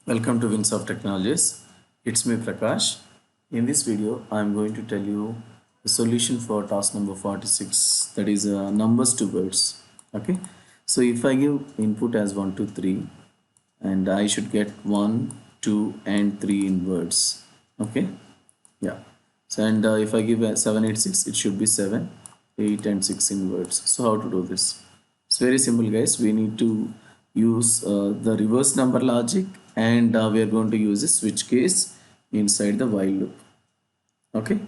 Welcome to Winsoft Technologies. It's me Prakash. In this video, I'm going to tell you the solution for task number 46, that is numbers to words. Okay. So if I give input as 1, 2, 3, and I should get 1, 2, and 3 in words. Okay. Yeah. So and if I give 7, 8, 6, it should be 7, 8, and 6 in words. So how to do this? It's very simple, guys. We need to use the reverse number logic, and we are going to use a switch case inside the while loop. Okay.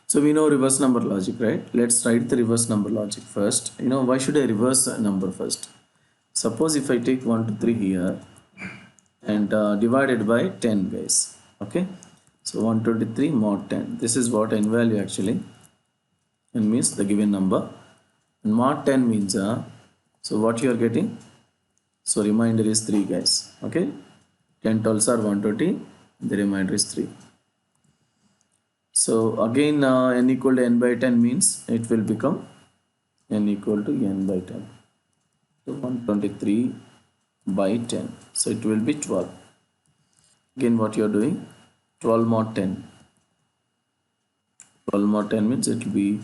So we know reverse number logic, right? Let's write the reverse number logic first. Why should I reverse a number first? Suppose if I take 1 to 3 here and divided by 10, guys. Okay. So 123 mod 10. This is what n value actually. N means the given number. And mod 10 means so what you are getting? So remainder is 3, guys. Okay. 10 12s are 120. The remainder is 3. So again n equal to n by 10 means it will become n equal to n by 10. So 123 by 10. So it will be 12. Again what you are doing? 12 mod 10. 12 mod 10 means it will be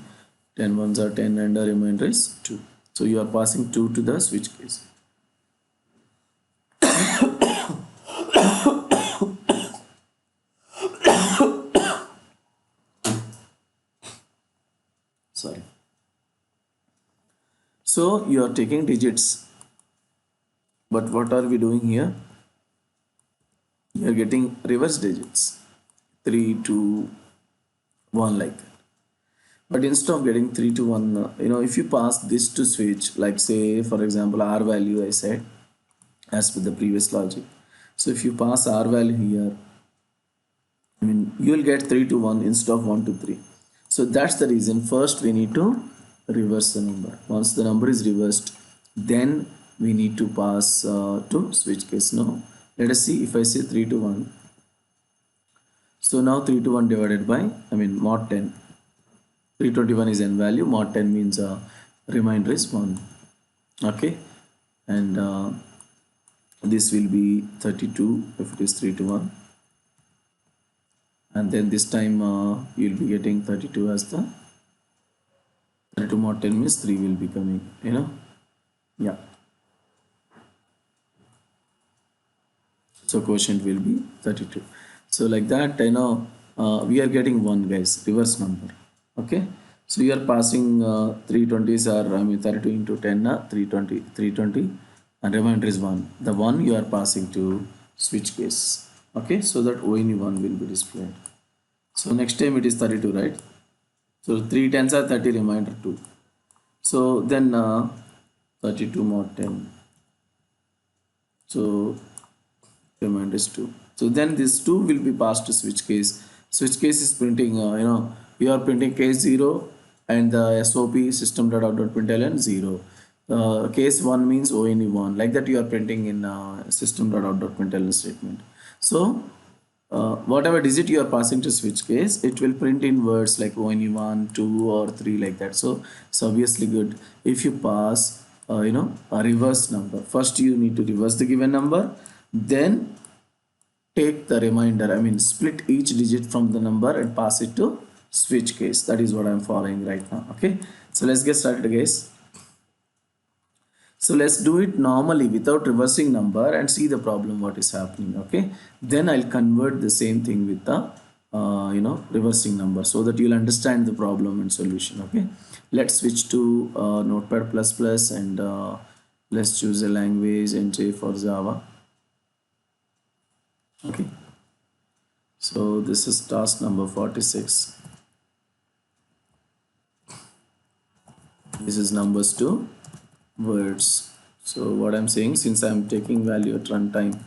10 ones are 10 and the remainder is 2. So you are passing 2 to the switch case. Sorry. So you are taking digits. But what are we doing here? You are getting reverse digits. 3, 2, 1 like that. But instead of getting 3 to 1, if you pass this to switch, like say for example R value I said as with the previous logic. So if you pass R value here, you will get 3 to 1 instead of 1 to 3. So that's the reason first we need to reverse the number. Once the number is reversed, then we need to pass to switch case. Now let us see if I say 3 to 1. So now 3 to 1 divided by mod 10. 321 is n value, mod 10 means remainder is 1. Okay, and this will be 32 if it is 3 to 1, and then this time you will be getting 32 as the 32 mod 10 means 3 will be coming, yeah. So quotient will be 32. So like that, we are getting 1, guys, reverse number. Okay, so you are passing 320s are 32 into 10 320 and remainder is 1. The 1 you are passing to switch case. Okay, so that only 1 will be displayed. So next time it is 32, right? So 3 10s are 30, remainder 2. So then 32 mod 10. So remainder is 2. So then this 2 will be passed to switch case. Switch case is printing, you are printing case 0 and the SOP system.out.println 0. Case 1 means only 1. Like that you are printing in system.out.println statement. So whatever digit you are passing to switch case, it will print in words like only 1, 2 or 3 like that. So it's obviously good if you pass a reverse number. First you need to reverse the given number, then take the remainder, split each digit from the number and pass it to switch case. That is what I'm following right now. Okay, so let's get started, guys. So let's do it normally without reversing number and see the problem what is happening. Okay, then I'll convert the same thing with the reversing number so that you'll understand the problem and solution. Okay, let's switch to Notepad++ and let's choose a language NJ for Java. Okay, so this is task number 46. This is numbers to words. So what I'm saying, since I'm taking value at runtime,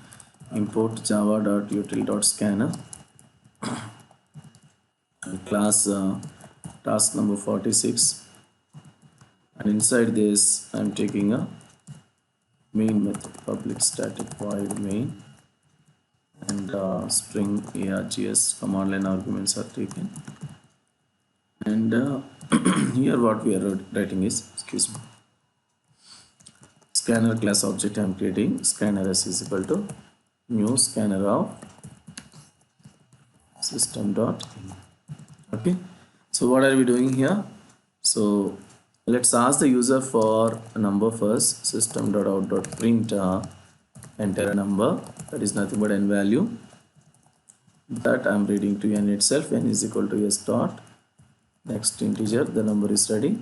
import java.util.scanner class task number 46, and inside this I'm taking a main method, public static void main, and string args command line arguments are taken, and here what we are writing is, scanner class object I'm creating. Scanner s is equal to new scanner of system dot in. Okay, so what are we doing here? So let's ask the user for a number first. System dot out dot print enter a number that is nothing but n value that I'm reading to n itself. N is equal to s dot next integer, the number is ready,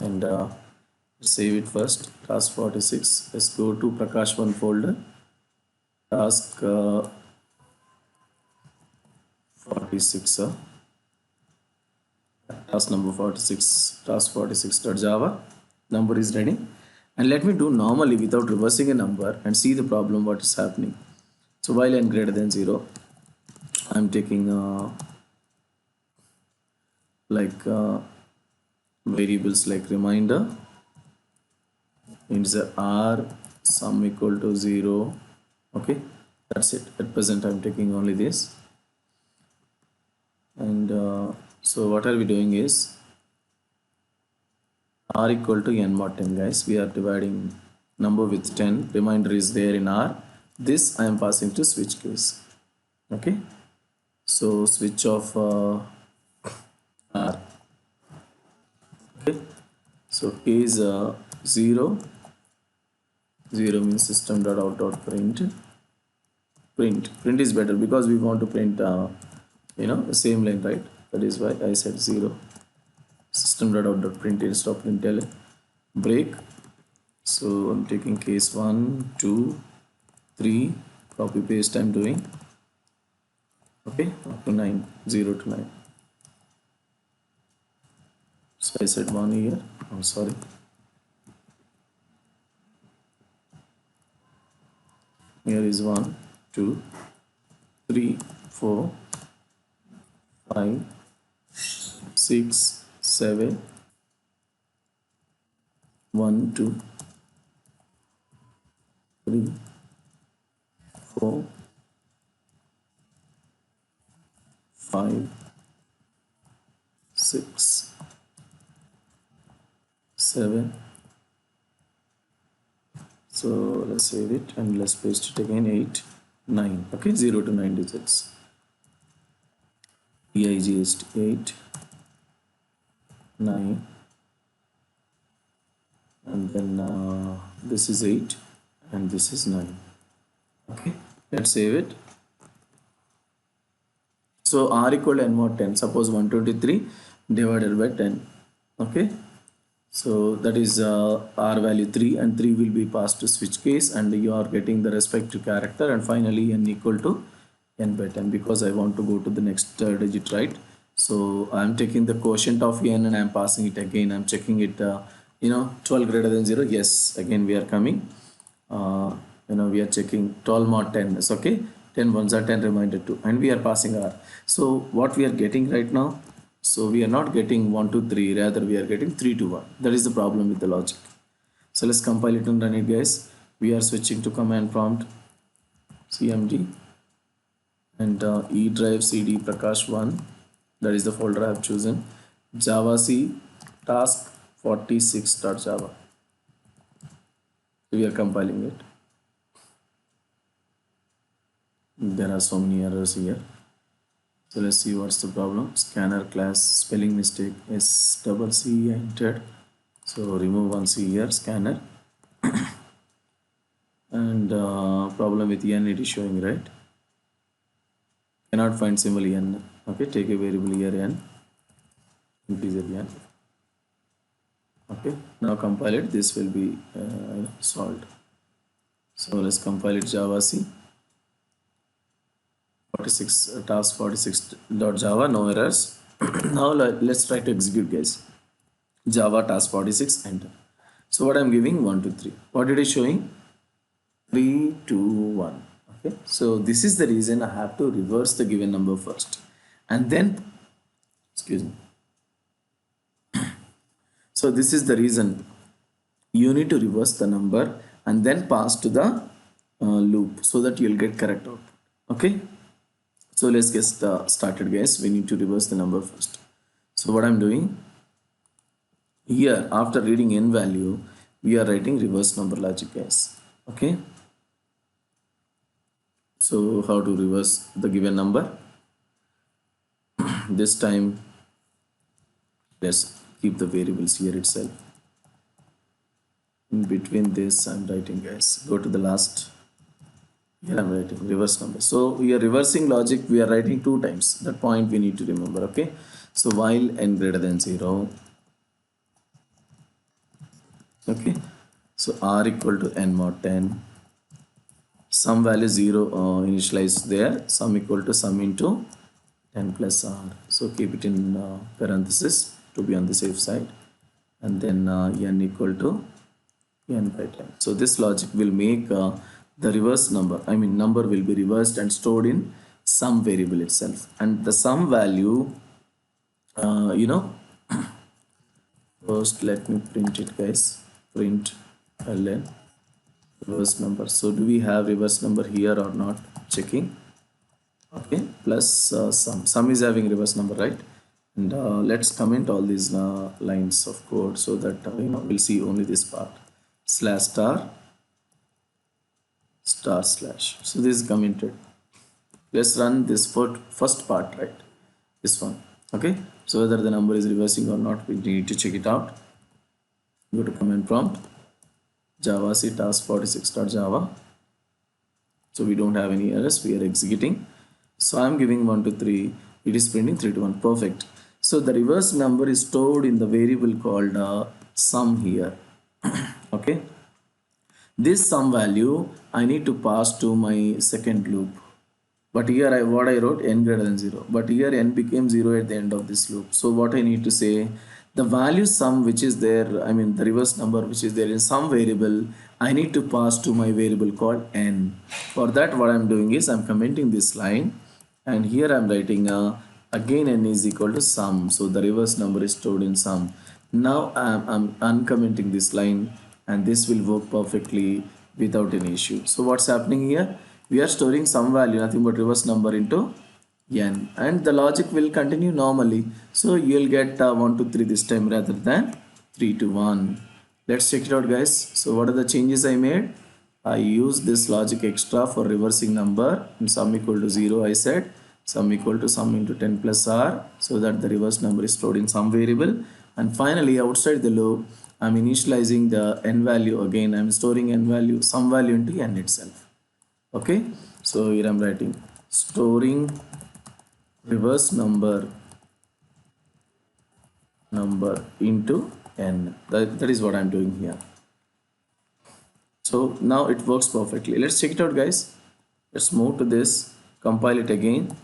and save it first. Task 46. Let's go to Prakash 1 folder. Task 46. Task number 46. Task 46.java. Number is ready. And let me do normally without reversing a number and see the problem what is happening. So while n greater than 0, I'm taking variables like reminder, means r sum equal to 0. Okay, that's it. At present I'm taking only this, and so what are we doing is r equal to n mod 10, guys. We are dividing number with 10. Reminder is there in r. This I am passing to switch case. Okay, so switch of r. Okay, so case 0. 0 means system dot out dot print. Print is better because we want to print the same line, right? That is why I said 0. System dot out dot print instead of println. Break. So I'm taking case 1, 2, 3. Copy paste I'm doing. Okay, up to 9. 0 to 9. So I said 1 here. I'm sorry. Here is 1, 2, 3, 4, 5, 6, 7, 1, 2, 3, 4, 5, 6, 7. So let's save it and let's paste it again. 8, 9. Okay, 0 to 9 digits. EIGST 8, 9, and then this is 8 and this is 9. Okay, let's save it. So r equal to n mod 10. Suppose 123 divided by 10. Okay, so that is r value 3, and 3 will be passed to switch case, and you are getting the respective character, and finally n equal to n by 10 because I want to go to the next digit, right? So I'm taking the quotient of n and I'm passing it again. I'm checking it 12 greater than 0. Yes, again we are coming. We are checking 12 mod 10 is okay. 10 ones are 10, remainder 2, and we are passing r. So what we are getting right now, so we are not getting 1 to 3, rather we are getting 3 to 1. That is the problem with the logic. So let's compile it and run it, guys. We are switching to command prompt cmd and e drive cd prakash 1. That is the folder I have chosen. Java C task 46.java. We are compiling it. There are so many errors here. So let's see what's the problem. Scanner class spelling mistake, SCC I entered. So remove one C here, scanner. And problem with n, it is showing, right? Cannot find symbol n. Okay, take a variable here n, integer n. Okay, now compile it. This will be solved. So let's compile it. Java C 46 task 46.java, no errors. Now let's try to execute, guys. Java task 46, enter. So what I'm giving 1 to 3. What it is showing? 3, 2, 1. Okay, so this is the reason I have to reverse the given number first, and then excuse me. So this is the reason you need to reverse the number and then pass to the loop so that you'll get correct output. Okay, so let's get started, guys. We need to reverse the number first. So what I'm doing here, after reading n value, we are writing reverse number logic, guys. Okay. So how to reverse the given number? This time let's keep the variables here itself. In between this I'm writing, guys, go to the last. Here I'm writing reverse number. So we are reversing logic, we are writing two times. That point we need to remember. Okay. So while n greater than 0, okay, so r equal to n mod 10, some value 0 initialized there, sum equal to sum into 10 plus r. So keep it in parenthesis to be on the safe side, and then n equal to n by 10. So this logic will make the reverse number, I mean number will be reversed and stored in some variable itself, and the sum value, you know, first let me print it, guys. Print ln reverse number. So do we have reverse number here or not? Checking. Okay, plus sum is having reverse number, right? And let's comment all these lines of code so that we'll see only this part. Slash star star slash. So this is commented. Let's run this first part, right? This one. Okay, so whether the number is reversing or not, we need to check it out. Go to command prompt, java c task46.java. So we don't have any errors, we are executing. So I'm giving 1 to 3, it is printing 3 to 1. Perfect. So the reverse number is stored in the variable called sum here. Okay, this sum value I need to pass to my second loop, but here what I wrote n greater than 0, but here n became 0 at the end of this loop. So what I need to say, the value sum which is there, I mean the reverse number which is there in some variable, I need to pass to my variable called n. For that what I'm doing is I'm commenting this line, and here I'm writing again n is equal to sum. So the reverse number is stored in sum. Now I'm uncommenting this line, and this will work perfectly without any issue. So what's happening here? We are storing some value, nothing but reverse number, into n, and the logic will continue normally. So you'll get 1 to 3 this time rather than 3 to 1. Let's check it out, guys. So what are the changes I made? I used this logic extra for reversing number, and sum equal to 0 I said, sum equal to sum into 10 plus r, so that the reverse number is stored in some variable. And finally outside the loop I'm initializing the n value again. I'm storing n value, some value, into n itself. Okay, so here I'm writing storing reverse number into n. That is what I'm doing here. So now it works perfectly. Let's check it out, guys. Let's move to this, compile it again,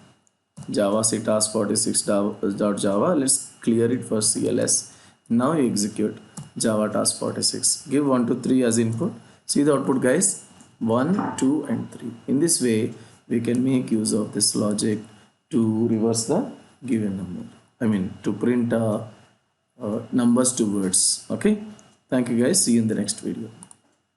java c task46.java. Let's clear it for CLS. Now you execute java task46, give 1 to 3 as input. See the output, guys, 1, 2 and 3. In this way we can make use of this logic to reverse the given number, I mean to print numbers to words. Okay, thank you, guys. See you in the next video.